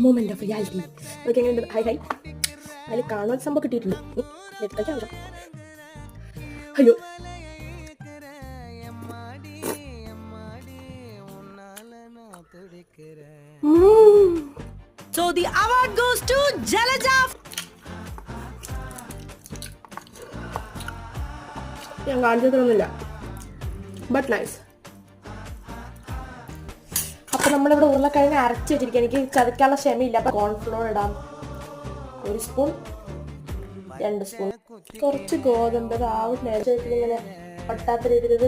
Moment of reality. Okay, എങ്ങനെ high high അതിൽ കാണാൻ സംഭവം കിട്ടിയിട്ടുണ്ട്. അയ്യോ, So the award goes to Jalaja. ഞാൻ കാണിച്ചിട്ടൊന്നുമില്ല, ബട്ട് നൈസ്. അപ്പൊ നമ്മളിവിടെ ഉരുളക്കിഴങ്ങ് അരച്ച് വെച്ചിരിക്കുക. എനിക്ക് ചതയ്ക്കാനുള്ള ക്ഷമയില്ല. അപ്പൊ കോൺഫ്ലോർ ഇടാം, 1 സ്പൂൺ, 2 സ്പൂൺ, കുറച്ച് ഗോതമ്പ്. ആവും നേരത്തെ ഇങ്ങനെ ഒട്ടാത്ത രീതിയിൽ